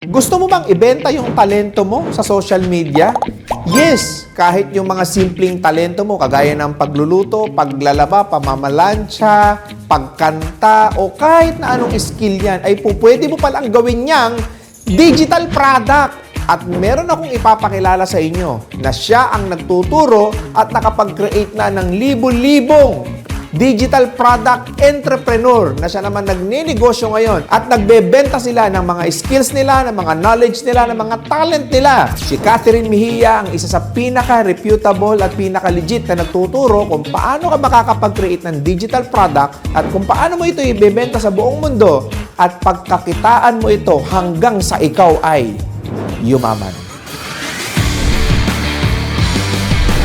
Gusto mo bang ibenta yung talento mo sa social media? Yes, kahit yung mga simpleng talento mo kagaya ng pagluluto, paglalaba, pamamalansya, pagkanta, o kahit na anong skill yan, ay pwede mo palang gawin niyang digital product. At meron akong ipapakilala sa inyo na siya ang nagtuturo at nakapag-create na ng libo-libong digital product entrepreneur na siya naman nagninegosyo ngayon at nagbebenta sila ng mga skills nila, ng mga knowledge nila, ng mga talent nila. Si Catherine Mejia ang isa sa pinaka-reputable at pinaka-legit na nagtuturo kung paano ka makakapag-create ng digital product at kung paano mo ito ibebenta sa buong mundo at pagkakitaan mo ito hanggang sa ikaw ay yumaman.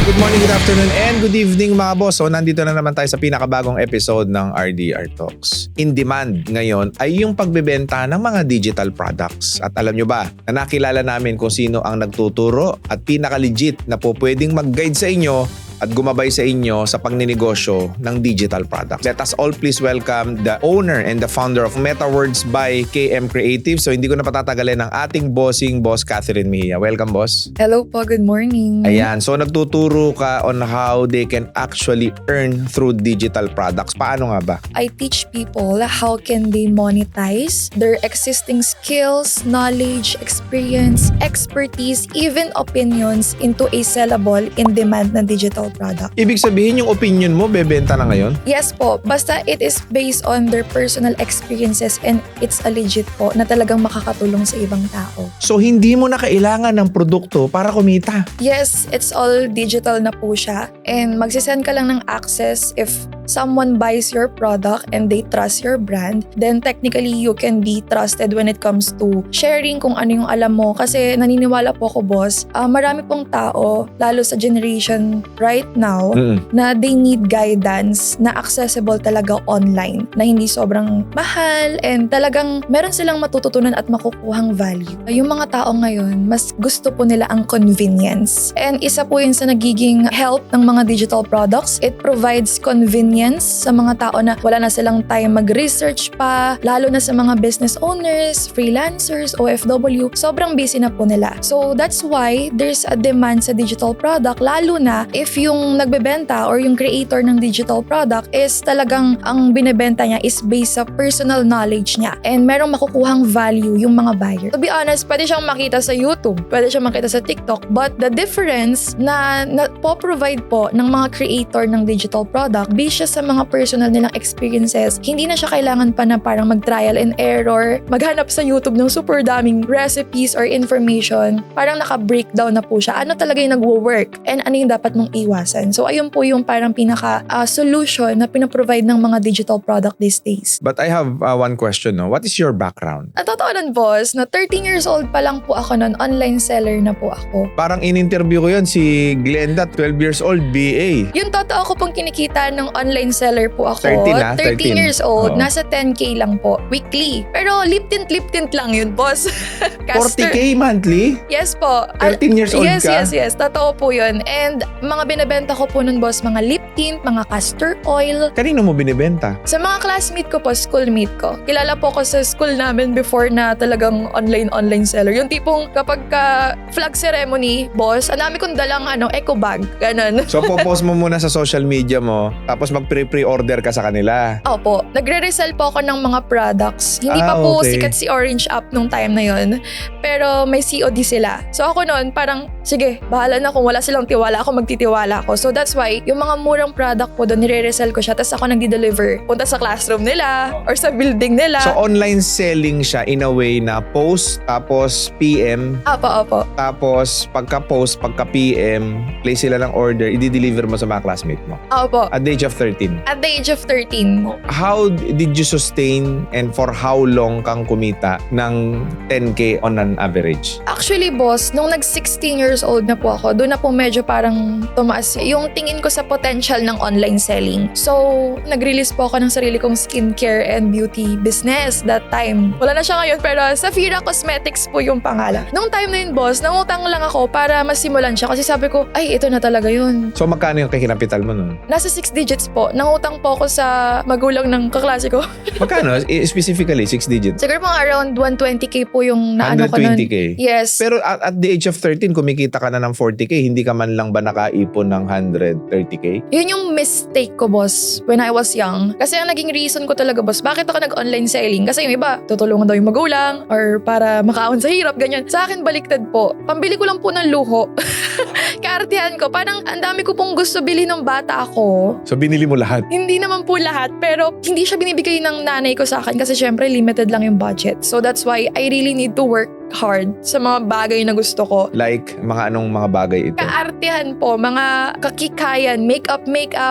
Good morning, good afternoon, and good evening mga boss. So, nandito na naman tayo sa pinakabagong episode ng RDR Talks. In demand ngayon ay yung pagbebenta ng mga digital products. At alam nyo ba, na nakilala namin kung sino ang nagtuturo at pinaka-legit na po pwedeng mag-guide sa inyo at gumabay sa inyo sa pagninegosyo ng digital products. Let us all please welcome the owner and the founder of MetaWords by KM Creative. So hindi ko na patatagalin ang ating bossing boss, Catherine Mejia. Welcome, boss. Hello po, good morning. Ayan, so nagtuturo ka on how they can actually earn through digital products. Paano nga ba? I teach people how can they monetize their existing skills, knowledge, experience, expertise, even opinions into a sellable, in-demand na digital product. Ibig sabihin yung opinion mo, bebenta na ngayon? Yes po, basta it is based on their personal experiences and it's a legit po na talagang makakatulong sa ibang tao. So hindi mo na kailangan ng produkto para kumita. Yes, it's all digital na po siya and magsisend ka lang ng access if someone buys your product and they trust your brand, then technically you can be trusted when it comes to sharing kung ano yung alam mo. Kasi naniniwala po ako, boss, marami pong tao, lalo sa generation right now, na they need guidance na accessible talaga online, na hindi sobrang mahal and talagang meron silang matututunan at makukuhang value. Yung mga tao ngayon, mas gusto po nila ang convenience. And isa po yun sa nagiging help ng mga digital products. It provides convenience sa mga tao na wala na silang time mag-research pa, lalo na sa mga business owners, freelancers, OFW, sobrang busy na po nila. So that's why there's a demand sa digital product, lalo na if yung nagbebenta or yung creator ng digital product is talagang ang binebenta niya is based sa personal knowledge niya and merong makukuhang value yung mga buyer. To be honest, pwede siyang makita sa YouTube, pwede siyang makita sa TikTok, but the difference na po-provide po ng mga creator ng digital product based siya sa mga personal nilang experiences, hindi na siya kailangan pa na parang mag-trial and error, maghanap sa YouTube ng super daming recipes or information. Parang naka-breakdown na po siya. Ano talaga yung nagwo-work and ano yung dapat mong iwasan. So ayun po yung parang pinaka-solution na pinaprovide ng mga digital product these days. But I have one question, no? What is your background? At totoo nun, boss, na 13 years old pa lang po ako nun, online seller na po ako. Parang in-interview ko yun si Glenda, 12 years old, BA. Yung totoo ko pong kinikita ng online seller po ako. 13 13 years old. Oo. Nasa 10K lang po. Weekly. Pero lip-tint lang yun, boss. 40K monthly? Yes po. 13 years old yes, ka? Yes. Totoo po yun. And mga binebenta ko po nun, boss, mga lip tint, mga castor oil. Kanino mo binibenta? Sa mga classmate ko po, schoolmate ko. Kilala po ko sa school namin before na talagang online seller. Yung tipong kapag flag ceremony, boss, ang dami kong dalang eco bag. Ganon. So, popost mo muna sa social media mo, tapos mag-pre-order ka sa kanila. Opo, nagre-resell po ako ng mga products. Hindi pa po Okay. sikat si Orange App nung time na yon. Pero may COD sila. So ako noon, parang, sige, bahala na kung wala silang tiwala ako, magtitiwala ako. So that's why, yung mga murang product po doon, nire-resell ko siya. Tapos ako nagdi-deliver. Punta sa classroom nila or sa building nila. So, online selling siya in a way na post, tapos PM, Opo. tapos pagka-post, pagka-PM, place sila ng order, i-deliver mo sa mga classmate mo. Opo. At the age of 13. At the age of 13. How did you sustain and for how long kang kumita ng 10K on an average? Actually, boss, nung nag-16 years old na po ako, doon na po medyo parang tumaas yung tingin ko sa potential ng online selling. So, nag-release po ako ng sarili kong skincare and beauty business that time. Wala na siya ngayon, pero Safira Cosmetics po yung pangalan. Nung time na yun, boss, nangutang lang ako para masimulan siya kasi sabi ko, ay, ito na talaga yun. So magkano yung kikinapital mo nun? Nasa 6 digits po. po. Nangutang po ako sa magulang ng kaklase ko. Magkano? Specifically, 6 digits? Siguro mga around 120k po yung naano ko nun. 120K? Yes. Pero at the age of 13, kumikita ka na ng 40K, hindi ka man lang ba nakaipon ng 130K? Yun yung mistake ko, boss, when I was young. Kasi ang naging reason ko talaga, boss, bakit ako nag-online selling? Kasi yung iba, tutulungan daw yung magulang or para makaahon sa hirap, ganyan. Sa akin, baliktad po. Pambili ko lang po ng luho. Kaartihan ko. Parang ang dami ko pong gusto bilhin ng bata ako. So binili mo lahat? Hindi naman po lahat, pero hindi siya binibigay ng nanay ko sa akin kasi syempre limited lang yung budget. So that's why I really need to work hard sa mga bagay na gusto ko. Like, mga anong mga bagay ito? Kaartihan po, mga kakikayan, makeup.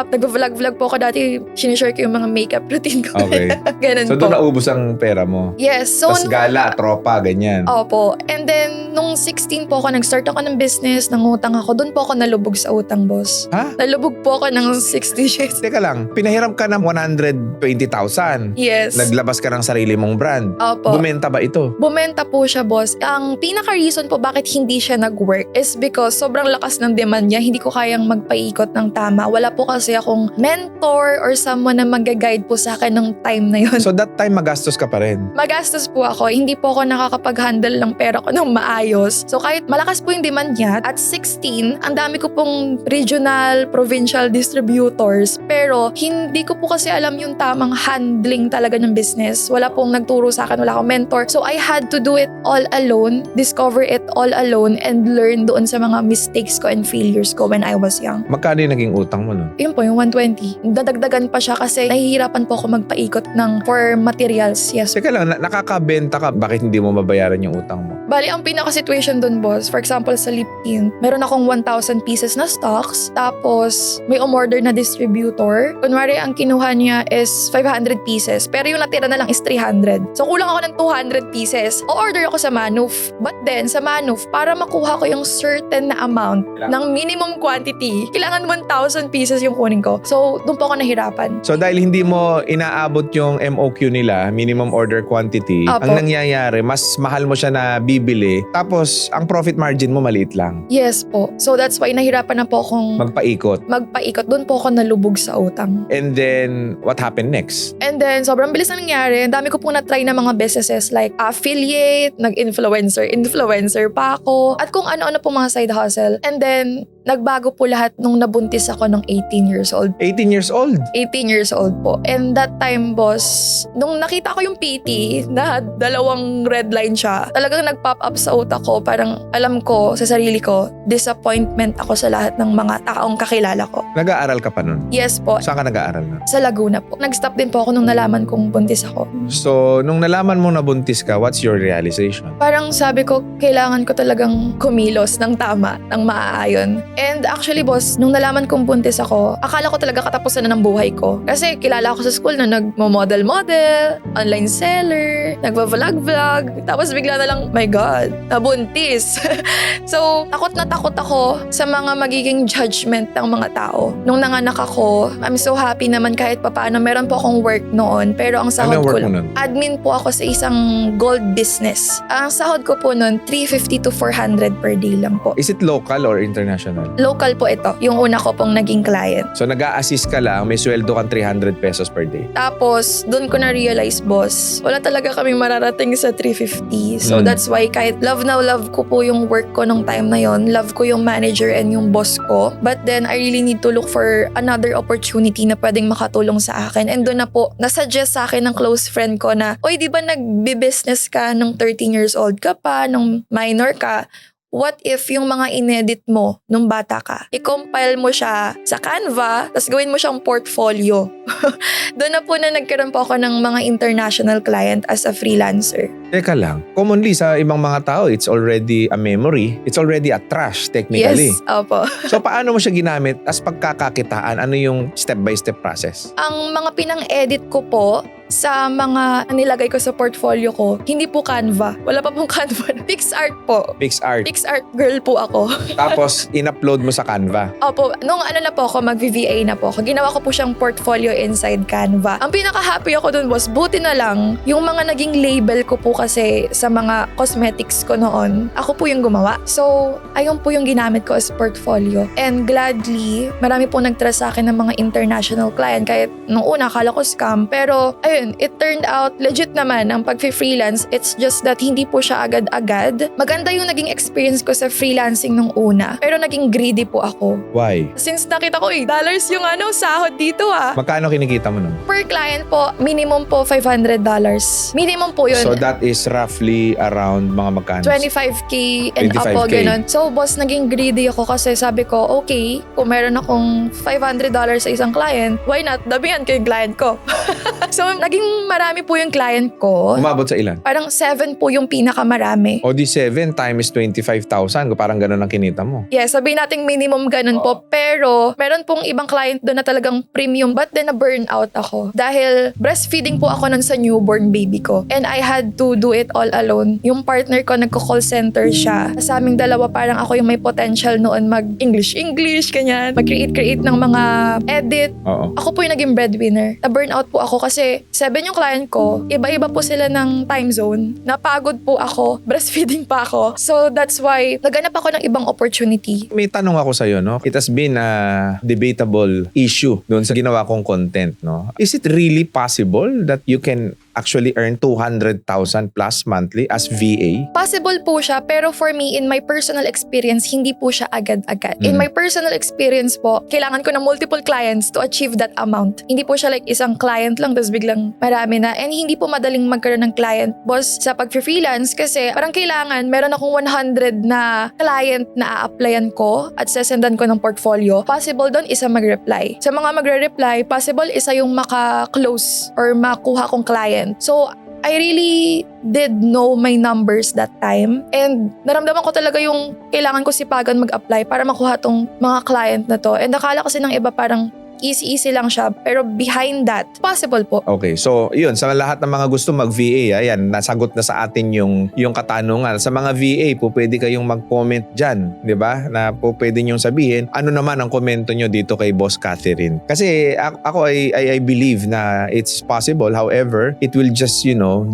Nag-vlog po ako dati, sinishare ko yung mga makeup routine ko. Okay. Ganun So po. doon naubos ang pera mo? Yes. So, Tapos gala, tropa, ganyan. Opo. And then, nung 16 po ako, nag-start ako ng business, nangutang ako. Doon po ako nalubog sa utang, boss. Ha? Nalubog po ako ng 60 shades. Teka lang, pinahiram ka ng 120,000. Yes. Naglabas ka ng sarili mong brand. Opo. Bumenta ba ito? Bumenta po siya, boss. Ang pinaka-reason po bakit hindi siya nag-work is because sobrang lakas ng demand niya. Hindi ko kayang magpaikot ng tama. Wala po kasi akong mentor or someone na mag-guide po sa akin ng time na yun. So that time, magastos ka pa rin. Magastos po ako. Hindi po ako nakakapag-handle ng pera ko ng maayos. So kahit malakas po yung demand niya, at 16, ang dami ko pong regional, provincial distributors. Pero hindi ko po kasi alam yung tamang handling talaga ng business. Wala pong nagturo sa akin, wala akong mentor. So I had to do it all alone, discover it all alone, and learn doon sa mga mistakes ko and failures ko when I was young. Magkano yung naging utang mo nun? Yun po, yung 120. Dadagdagan pa siya kasi nahihirapan po ako magpaikot for materials. Yes. Teka lang, nakakabenta ka, bakit hindi mo mabayaran yung utang mo? Bali, ang pinaka-situation dun, boss, for example, sa lip tint, meron akong 1,000 pieces na stocks, tapos may umorder na distributor. Kunwari, ang kinuha niya is 500 pieces, pero yung natira na lang is 300. So, kulang ako ng 200 pieces. O-order ako sa Manuf. But then, sa Manuf, para makuha ko yung certain na amount ng minimum quantity, kailangan 1,000 pieces yung kunin ko. So, dun po ako nahirapan. So dahil hindi mo inaabot yung MOQ nila, minimum order quantity, Apo. ang nangyayari, mas mahal mo siya na bibili, tapos ang profit margin mo maliit lang. Yes po. So, that's why nahirapan na po akong Magpaikot. magpaikot. Dun po ako nalubog sa utang. And then, what happened next? And then, sobrang bilis na nangyari. Ang dami ko pong na-try na mga businesses like affiliate, influencer pa ako, at kung ano-ano po mga side hustle. And then, nagbago po lahat nung nabuntis ako ng 18 years old. 18 years old. 18 years old po. And that time, boss, nung nakita ko yung PT na 2 red line siya, talagang nag-pop up sa utak ko. Parang alam ko sa sarili ko, disappointment ako sa lahat ng mga taong kakilala ko. Nag-aaral ka pa nun? Yes po. Saan ka nag-aaral nun? Sa Laguna po. Nag-stop din po ako nung nalaman kong buntis ako. So, nung nalaman mo na buntis ka, what's your realization? Parang sabi ko, kailangan ko talagang kumilos ng tama, ng maaayon. And actually, boss, nung nalaman kong buntis ako, akala ko talaga katapusan na ng buhay ko. Kasi kilala ako sa school na nagmo-model-model, online seller, nagva-vlog-vlog. Tapos bigla na lang, my God, nabuntis. So, takot na takot ako sa mga magiging judgment ng mga tao. Nung nanganak ako, I'm so happy naman kahit papaano. Meron po akong work noon, pero ang sahod Ano ko work mo nun? admin po ako sa isang gold business. Ang sahod ko po noon, 350 to 400 per day lang po. Is it local or international? Local po ito, yung una ko pong naging client. So, nag-a-assist ka lang, may sweldo kang 300 pesos per day. Tapos, doon ko na-realize, boss, wala talaga kaming mararating sa 350. So, that's why kahit love na love ko po yung work ko nung time na yon, love ko yung manager and yung boss ko. But then, I really need to look for another opportunity na pwedeng makatulong sa akin. And doon na po, nasuggest sa akin ng close friend ko na, oy, di ba nagbe-business ka nung 13 years old ka pa, nung minor ka? What if yung mga inedit mo nung bata ka, i-compile mo siya sa Canva, tapos gawin mo siyang portfolio. Doon na po na nagkaroon po ako ng mga international client as a freelancer. Teka lang, commonly sa ibang mga tao, it's already a memory, it's already a trash technically. Yes, opo. So paano mo siya ginamit as pagkakakitaan? Ano yung step-by-step process? Ang mga pinang-edit ko po sa mga nilagay ko sa portfolio ko, hindi po Canva. Wala pa pong Canva. PixArt po. PixArt. PixArt girl po ako. Tapos, in-upload mo sa Canva. Opo, nung na po ako, mag-VVA na po ako, ginawa ko po siyang portfolio inside Canva. Ang pinaka-happy ako dun was, buti na lang, yung mga naging label ko po kasi sa mga cosmetics ko noon, ako po yung gumawa. So, ayun po yung ginamit ko as portfolio. And gladly, marami po nag-trust sa akin ng mga international client. Kahit nung una, akala ko scam. Pero, ayun, it turned out legit naman ang pag-freelance. It's just that hindi po siya agad-agad. Maganda yung naging experience ko sa freelancing nung una. Pero naging greedy po ako. Why? Since nakita ko dollars yung sahod dito Magkano kinikita mo nun? Per client po, minimum po $500. Minimum po yun. So that is roughly around mga magkano? 25K and up po, 25K. ganun. So, boss, naging greedy ako kasi sabi ko, okay, kung meron akong $500 sa isang client, why not? Dabihan ko yung client ko. So, naging marami po yung client ko. Umabot sa ilan? Parang 7 po yung pinakamarami. O di 7 times 25,000. Parang ganun ang kinita mo. Yes, sabihin natin minimum ganun po. Pero, meron pong ibang client doon na talagang premium. But then, na-burnout ako. Dahil breastfeeding po ako nun sa newborn baby ko. And I had to do it all alone. Yung partner ko, nagko-call center siya. Sa aming dalawa, parang ako yung may potential noon mag-English, ganyan. Mag-create ng mga edit. Oo. Ako po yung naging breadwinner. Na-burnout po ako kasi 7 yung client ko. Iba-iba po sila ng time zone. Napagod po ako. Breastfeeding pa ako. So, that's why naghanap ako ng ibang opportunity. May tanong ako sa'yo, no? It has been a debatable issue doon sa ginawa kong content, no? Is it really possible that you can actually earn 200,000 plus monthly as VA? Possible po siya, pero for me, in my personal experience, hindi po siya agad-agad. In my personal experience po, kailangan ko ng multiple clients to achieve that amount. Hindi po siya like isang client lang, tapos biglang marami na. And hindi po madaling magkaroon ng client, boss, sa pag-freelance kasi parang kailangan, meron akong 100 na client na a-applyan ko at sesendan ko ng portfolio. Possible doon, isa mag-reply. Sa mga magre-reply, possible isa yung maka-close or makuha kong client. So, I really did know my numbers that time. And naramdaman ko talaga yung kailangan ko sipagan mag-apply para makuha tong mga client na to. And akala kasi ng iba parang easy lang siya. Pero behind that, possible po. Okay, so yun, sa lahat ng mga gusto mag-VA, ayan, nasagot na sa atin yung katanungan. Sa mga VA, po pwede kayong mag-comment dyan, di ba? Na po pwede nyong sabihin, ano naman ang komento nyo dito kay Boss Catherine. Kasi ako, I believe na it's possible. However, it will just,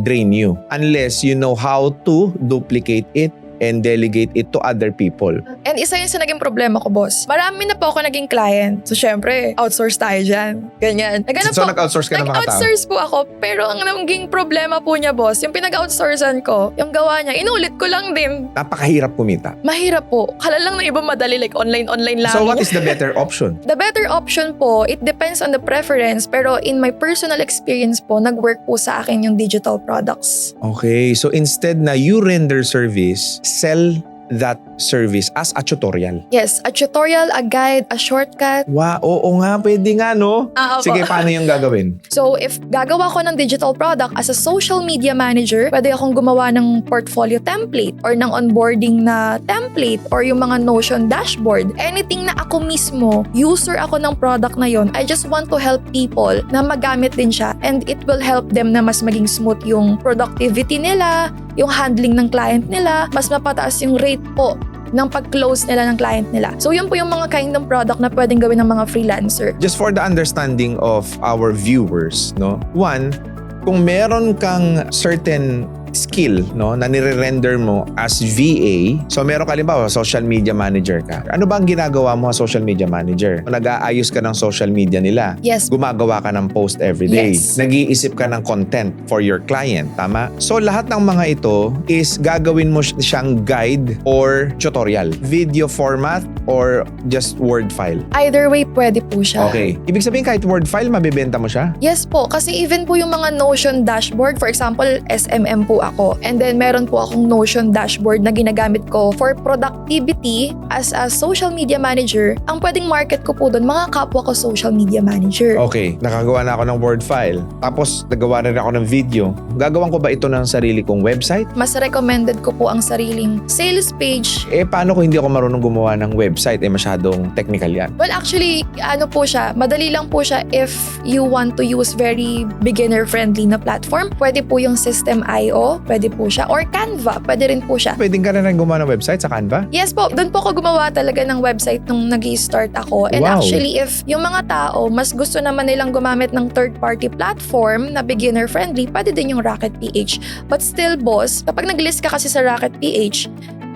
drain you. Unless you know how to duplicate it and delegate it to other people. And isa yun sa naging problema ko, boss. Marami na po ako naging client. So, syempre, outsource tayo dyan. Ganyan. So, nag-outsource ka ng mga tao? Nag-outsource po ako. Pero ang naging problema po niya, boss, yung pinag-outsourcean ko, yung gawa niya, inulit ko lang din. Napakahirap kumita. Mahirap po. Kala lang na iba madali, like online lang. So, what is the better option? The better option po, it depends on the preference. Pero in my personal experience po, nag-work po sa akin yung digital products. Okay, so instead na you render service, sell that service as a tutorial. Yes, a tutorial, a guide, a shortcut. Wow, oo nga, pwede nga, no? Opo. Sige, paano yung gagawin? So, if gagawa ko ng digital product as a social media manager, pwede akong gumawa ng portfolio template or ng onboarding na template or yung mga Notion dashboard. Anything na ako mismo, user ako ng product na yon. I just want to help people na magamit din siya and it will help them na mas maging smooth yung productivity nila, yung handling ng client nila, mas mapataas yung rate po ng pag-close nila ng client nila. So yun po yung mga kind ng product na pwedeng gawin ng mga freelancer. Just for the understanding of our viewers, no? One, kung meron kang certain skill, no, na nire-render mo as VA. So meron ka halimbawa, social media manager ka. Ano ba ang ginagawa mo as social media manager? Nag-aayos ka ng social media nila. Yes. Gumagawa ka ng post every day. Yes. Nag-iisip ka ng content for your client, tama? So lahat ng mga ito is gagawin mo siyang guide or tutorial. Video format or just Word file. Either way, pwede po siya. Okay. Ibig sabihin kahit Word file, mabibenta mo siya? Yes po, kasi even po yung mga Notion dashboard, for example, SMM po po ako. And then meron po akong Notion dashboard na ginagamit ko for productivity as a social media manager. Ang pwedeng market ko po doon, mga kapwa ko social media manager. Okay, nakagawa na ako ng Word file. Tapos, nagawa rin ako ng video. Gagawan ko ba ito ng sarili kong website? Mas recommended ko po ang sariling sales page. Paano kung hindi ako marunong gumawa ng website? Masyadong technical yan. Well, actually, ano po siya, madali lang po siya if you want to use very beginner-friendly na platform. Pwede po yung System.io, pwede po siya. Or Canva, pwede rin po siya. Pwedeng ka na rin gumawa ng website sa Canva? Yes po, doon po ako gumawa talaga ng website nung nag-start ako. And Wow. actually, if yung mga tao, mas gusto naman nilang gumamit ng third-party platform na beginner-friendly, pwede din yung Rocket PH. But still, boss, kapag nag-list ka kasi sa Rocket PH,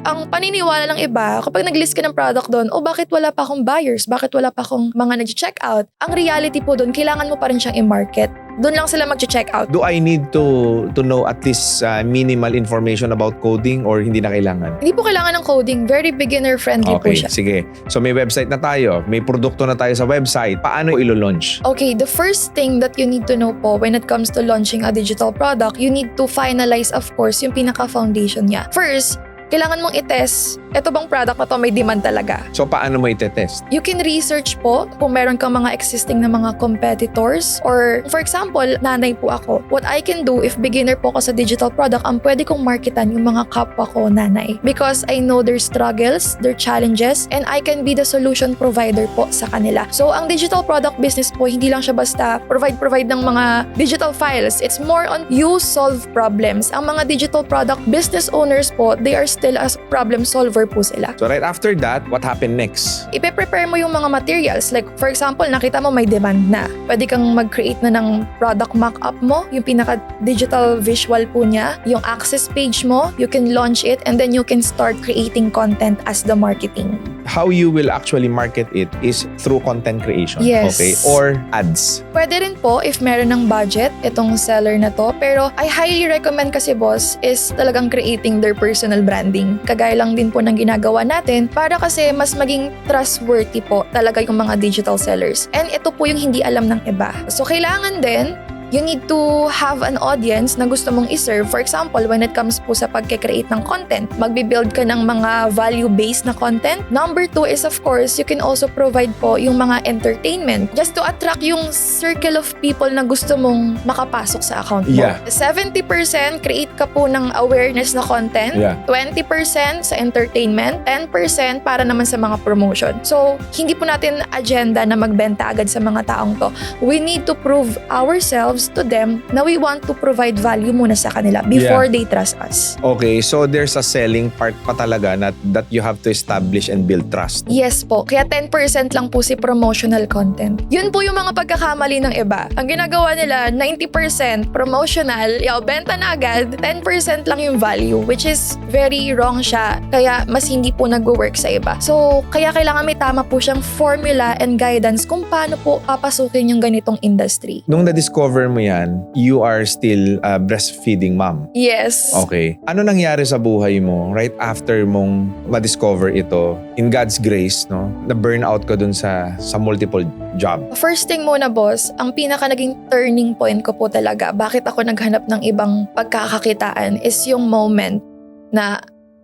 ang paniniwala ng iba, kapag nag-list ka ng product doon, bakit wala pa akong buyers? Bakit wala pa akong mga nag-check out? Ang reality po doon, kailangan mo pa rin siyang i-market. Doon lang sila mag-check out. Do I need to know at least minimal information about coding or hindi na kailangan? Hindi po kailangan ng coding. Very beginner-friendly po Okay, siya. sige. So may website na tayo. May produkto na tayo sa website. Paano ilo-launch? Okay, the first thing that you need to know po when it comes to launching a digital product, you need to finalize, of course, yung pinaka-foundation niya. First, kailangan mong i-test, eto bang product na to may demand talaga. So paano mo itetest? You can research po kung meron kang mga existing na mga competitors or for example, nanay po ako. What I can do if beginner po ako sa digital product, ang pwede kong marketan yung mga kapwa ko nanay. Because I know their struggles, their challenges, and I can be the solution provider po sa kanila. So ang digital product business po, hindi lang siya basta provide ng mga digital files. It's more on you solve problems. Ang mga digital product business owners po, they are still as problem solver po sila. So right after that, what happened next? Ipe-prepare mo yung mga materials. Like, for example, nakita mo may demand na. Pwede kang mag-create na ng product mock-up mo, yung pinaka-digital visual po niya, yung access page mo, you can launch it, and then you can start creating content as the marketing. How you will actually market it is through content creation. Yes. Okay? Or ads. Pwede rin po if meron ng budget itong seller na to, pero I highly recommend kasi boss is talagang creating their personal branding. Kagaya lang din po ng ginagawa natin para kasi mas maging trustworthy po talaga yung mga digital sellers. And ito po yung hindi alam ng iba. So kailangan din you need to have an audience na gusto mong iserve. For example, when it comes po sa pagkikreate ng content, magbibuild ka ng mga value-based na content. Number 2 is of course, you can also provide po yung mga entertainment just to attract yung circle of people na gusto mong makapasok sa account mo. Yeah. 70% create ka po ng awareness na content, Yeah. 20% sa entertainment, 10% para naman sa mga promotion. So, hindi po natin agenda na magbenta agad sa mga taong to. We need to prove ourselves to them na we want to provide value muna sa kanila before they trust us. Okay, so there's a selling part pa talaga that you have to establish and build trust. Yes po, kaya 10% lang po si promotional content. Yun po yung mga pagkakamali ng iba. Ang ginagawa nila, 90% promotional, benta na agad, 10% lang yung value, which is very wrong siya. Kaya mas hindi po nag-work sa iba. So, kaya kailangan may tama po siyang formula and guidance kung paano po papasukin yung ganitong industry. Nung na-discover mo yan, you are still a breastfeeding mom. Yes. Okay. Ano nangyari sa buhay mo right after mong ma-discover ito? In God's grace, no? Na-burnout ka dun sa multiple job. First thing muna boss, ang pinaka naging turning point ko po talaga, bakit ako naghanap ng ibang pagkakakitaan is yung moment na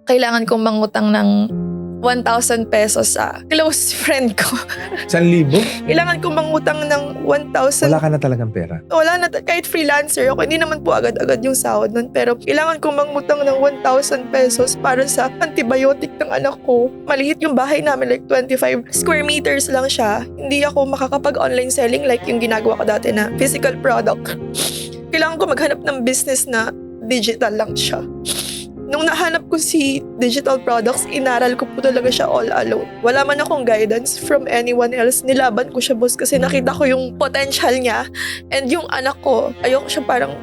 kailangan kong mangutang ng 1,000 pesos sa close friend ko. 1,000? Kailangan kong mangutang ng 1,000. Wala ka na talagang pera. Wala na, kahit freelancer ako, hindi naman po agad-agad yung sahod nun. Pero kailangan kong mangutang ng 1,000 pesos para sa antibiotic ng anak ko. Maliit yung bahay namin, like 25 square meters lang siya. Hindi ako makakapag-online selling like yung ginagawa ko dati na physical product. Kailangan ko maghanap ng business na digital lang siya. Nung nahanap ko si digital products, inaral ko po talaga siya all alone. Wala man akong guidance from anyone else. Nilaban ko siya, boss, kasi nakita ko yung potential niya. And yung anak ko, ayoko siya parang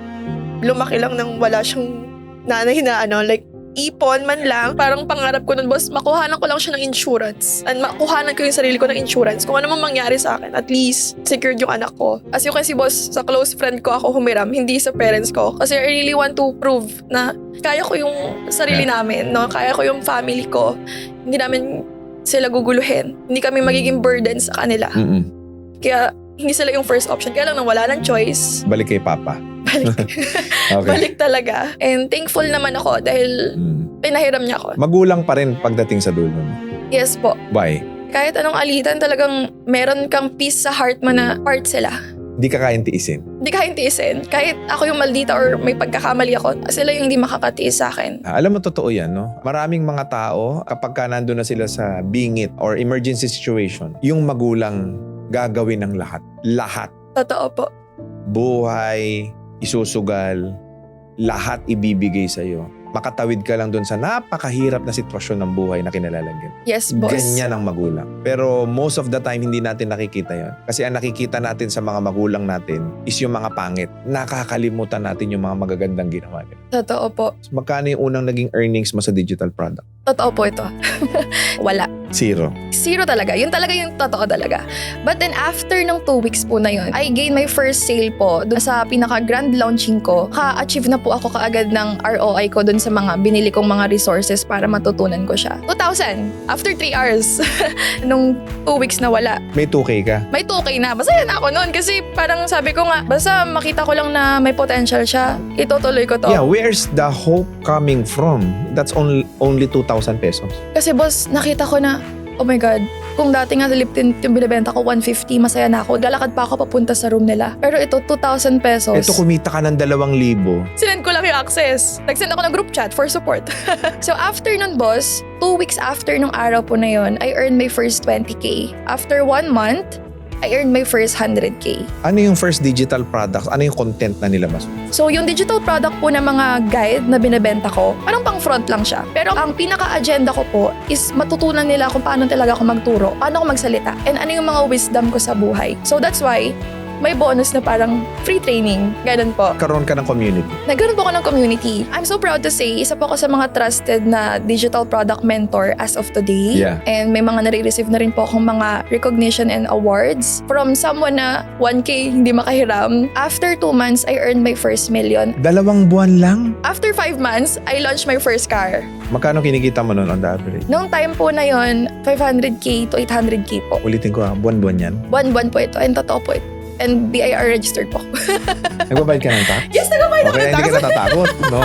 lumaki lang nang wala siyang nanay na like ipon man lang. Parang pangarap ko nun, boss, makuhanan ko lang siya ng insurance. And makuhanan ko yung sarili ko ng insurance. Kung ano man mangyari sa akin, at least secured yung anak ko. As you can see, boss, sa close friend ko ako humiram, hindi sa parents ko. Kasi I really want to prove na kaya ko yung sarili namin, no? Kaya ko yung family ko. Hindi namin sila guguluhin. Hindi kami magiging burden sa kanila. Kaya hindi sila yung first option. Kaya lang nang wala ng choice, Balik kay Papa. Okay. Balik talaga. And thankful naman ako dahil pinahiram niya ako. Magulang pa rin pagdating sa dulo. Yes po. Why? Kahit anong alitan, talagang meron kang peace sa heart mo na part sila. Di ka kayang tiisin. Hindi kayang tiisin. Kahit ako yung maldita or may pagkakamali ako, sila yung hindi makakatiis sa akin. Alam mo, totoo yan, no? Maraming mga tao, kapag ka nandun na sila sa bingit or emergency situation, yung magulang gagawin ng lahat. Lahat. Totoo po. Buhay, isusugal, lahat ibibigay sa'yo. Makatawid ka lang dun sa napakahirap na sitwasyon ng buhay na kinalalagyan. Yes, boss. Ganyan ang magulang. Pero most of the time, hindi natin nakikita yon. Kasi ang nakikita natin sa mga magulang natin is yung mga pangit. Nakakalimutan natin yung mga magagandang ginawa nila. Totoo po. So, magkano yung unang naging earnings mo sa digital product? Totoo po ito. Wala. Zero. Zero talaga. Yun talaga yung totoo talaga. But then after ng 2 weeks po na yun, I gained my first sale po doon sa pinaka-grand launching ko. Ka-achieve na po ako kaagad ng ROI ko doon sa mga binili kong mga resources para matutunan ko siya. 2,000 after 3 hours. Nung 2 weeks na wala. May 2K ka. May 2K na. Masaya na ako noon kasi parang sabi ko nga, basta makita ko lang na may potential siya, itutuloy ko to. Yeah, where's the hope coming from? That's only 2,000 pesos. Kasi boss, nakita ko na, oh my God, kung dati nga sa lip tint yung binibenta ko 150, masaya na ako. Galakad pa ako papunta sa room nila. Pero ito, 2,000 pesos. Ito, kumita ka ng 2,000. Sinend ko lang yung access. Nag-send ako ng group chat for support. So after nun, boss, 2 weeks after nung araw po na yun, I earned my first 20K. After 1 month, I earned my first 100K. Ano yung first digital products? Ano yung content na nilabas mo? So yung digital product po ng mga guide na binibenta ko, parang pang front lang siya. Pero ang pinaka-agenda ko po is matutunan nila kung paano talaga ako magturo, paano ako magsalita, and ano yung mga wisdom ko sa buhay. So that's why may bonus na parang free training. Ganun po. Karoon ka ng community. Nagkaroon po ako ng community. I'm so proud to say, isa po ako sa mga trusted na digital product mentor as of today. Yeah. And may mga nare-receive na rin po akong mga recognition and awards from someone na 1K hindi makahiram. After 2 months, I earned my first million. 2 buwan lang? After 5 months, I launched my first car. Magkano kinikita mo nun on the average? Noong time po na yon, 500K to 800K po. Ulitin ko buwan-buwan yan. Buwan-buwan po ito. And totoo po ito. And BIR registered po. Nagbabayad ka ng tax? Yes, nagbabayad ako Okay, ng hindi tax. ka natatakot, no?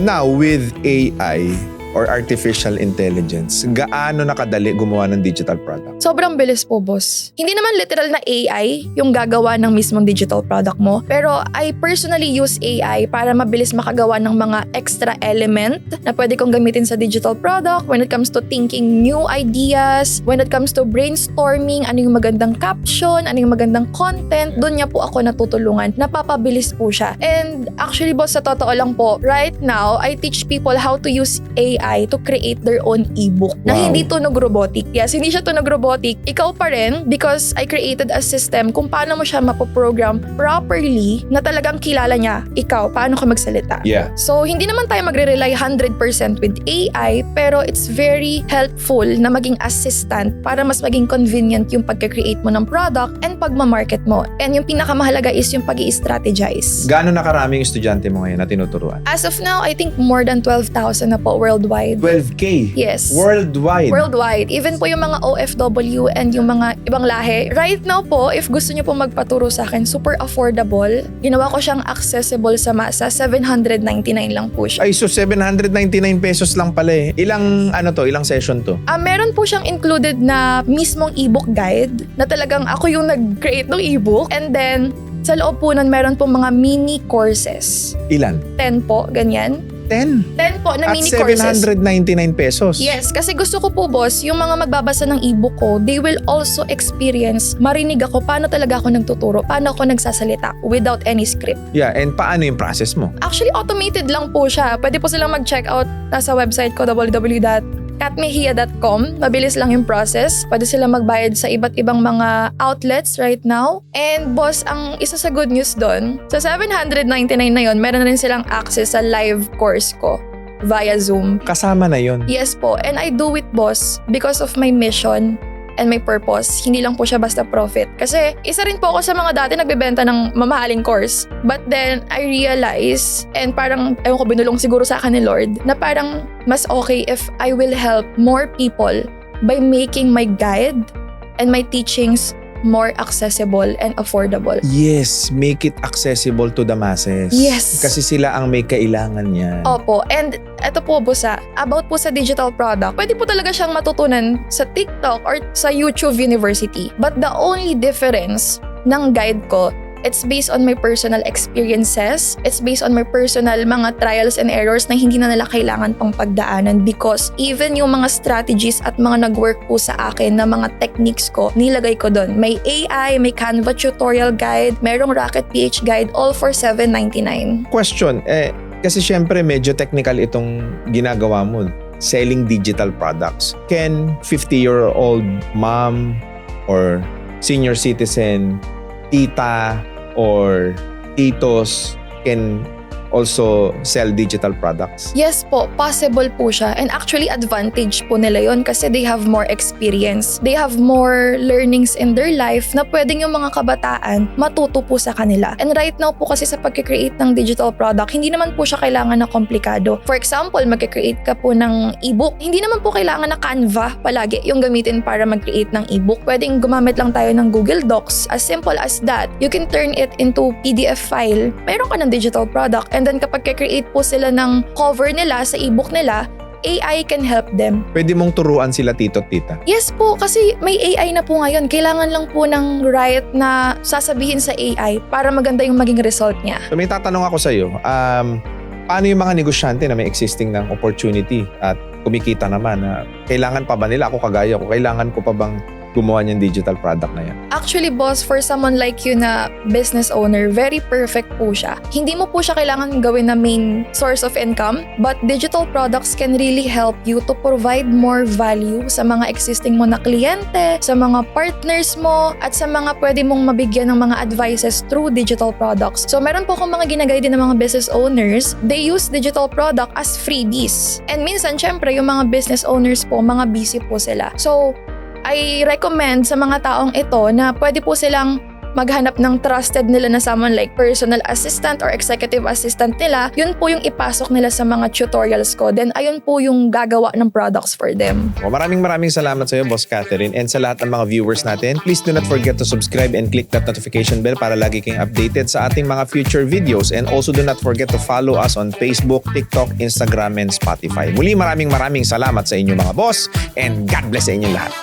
Now, with AI or artificial intelligence, gaano nakadali gumawa ng digital product? Sobrang bilis po, boss. Hindi naman literal na AI yung gagawa ng mismong digital product mo. Pero I personally use AI para mabilis makagawa ng mga extra element na pwede kong gamitin sa digital product when it comes to thinking new ideas, when it comes to brainstorming, ano yung magandang caption, ano yung magandang content, doon niya po ako natutulungan. Napapabilis po siya. And actually, boss, sa totoo lang po, right now, I teach people how to use AI to create their own ebook na Wow. hindi tunog robotic. Yes, hindi siya tunog robotic. Ikaw pa rin because I created a system kung paano mo siya mapoprogram properly na talagang kilala niya ikaw, paano ka magsalita. Yeah. So, hindi naman tayo magre-rely 100% with AI, pero it's very helpful na maging assistant para mas maging convenient yung pagka-create mo ng product and pagmamarket mo. And yung pinakamahalaga is yung pag-i-strategize. Gaano na karaming estudyante mo ngayon na tinuturuan? As of now, I think more than 12,000 na po worldwide. 12K? Yes. Worldwide? Worldwide. Even po yung mga OFW and yung mga ibang lahi. Right now po, if gusto nyo po magpaturo sa akin, super affordable. Ginawa ko siyang accessible sa masa. 799 lang po siya. Ay, so 799 pesos lang pala eh. Ilang session to? Meron po siyang included na mismong ebook guide na talagang ako yung nag-create ng ebook. And then, sa loob po nun, meron po mga mini courses. Ilan? 10 po, ganyan. 10? 10 po na At mini courses. 799 pesos? Yes, kasi gusto ko po, boss, yung mga magbabasa ng ebook ko, they will also experience, marinig ako paano talaga ako nagtuturo, paano ako nagsasalita without any script. Yeah, and paano yung process mo? Actually, automated lang po siya. Pwede po silang mag-check out nasa website ko, www.katmehia.com. Mabilis lang yung process. Pwede silang magbayad sa iba't ibang mga outlets right now. And boss, ang isa sa good news doon, sa 799 na yon, meron na rin silang access sa live course ko via Zoom. Kasama na yon. Yes po, and I do it, boss, because of my mission and my purpose. Hindi lang po siya basta profit. Kasi isa rin po ako sa mga dati nagbebenta ng mamahaling course. But then, I realize, and parang, ewan ko, binulong siguro sa akin ni Lord, na parang mas okay if I will help more people by making my guide and my teachings more accessible and affordable. Yes, make it accessible to the masses. Yes. Kasi sila ang may kailangan niyan. Opo, and eto po Bosa, about po sa digital product, pwede po talaga siyang matutunan sa TikTok or sa YouTube University. But the only difference ng guide ko, it's based on my personal experiences. It's based on my personal mga trials and errors na hindi na nila kailangan pang pagdaanan because even yung mga strategies at mga nag-work po sa akin na mga techniques ko, nilagay ko doon. May AI, may Canva tutorial guide, merong Rocket PH guide, all for $7.99. Question, kasi syempre medyo technical itong ginagawa mo. Selling digital products. Can 50-year-old mom or senior citizen, tita, or titos can also sell digital products? Yes po, possible po siya. And actually, advantage po nila yon kasi they have more experience. They have more learnings in their life na pwedeng yung mga kabataan matuto po sa kanila. And right now po kasi sa pagkikreate ng digital product, hindi naman po siya kailangan na komplikado. For example, magkikreate ka po ng ebook. Hindi naman po kailangan na Canva palagi yung gamitin para mag-create ng ebook. Pwedeng gumamit lang tayo ng Google Docs. As simple as that. You can turn it into PDF file. Mayroon ka ng digital product. And then kapag create po sila ng cover nila sa ebook nila, AI can help them. Pwede mong turuan sila tito at tita? Yes po, kasi may AI na po ngayon. Kailangan lang po ng right na sasabihin sa AI para maganda yung maging result niya. So may tatanong ako sa iyo, paano yung mga negosyante na may existing ng opportunity at kumikita naman? Kailangan pa ba nila ako kagaya ko? Kailangan ko pa bang gumawa niyang digital product na yan? Actually, boss, for someone like you na business owner, very perfect po siya. Hindi mo po siya kailangan gawin na main source of income, but digital products can really help you to provide more value sa mga existing mo na kliyente, sa mga partners mo, at sa mga pwede mong mabigyan ng mga advices through digital products. So, meron po akong mga ginagay din ng mga business owners. They use digital product as freebies. And minsan, syempre, yung mga business owners po, mga busy po sila. So, I recommend sa mga taong ito na pwede po silang maghanap ng trusted nila na someone like personal assistant or executive assistant nila. Yun po yung ipasok nila sa mga tutorials ko. Then ayun po yung gagawa ng products for them. Maraming salamat sa iyo, Boss Catherine. And sa lahat ng mga viewers natin, please do not forget to subscribe and click that notification bell para lagi kayong updated sa ating mga future videos. And also do not forget to follow us on Facebook, TikTok, Instagram, and Spotify. Muli maraming salamat sa inyo mga boss and God bless sa inyong lahat.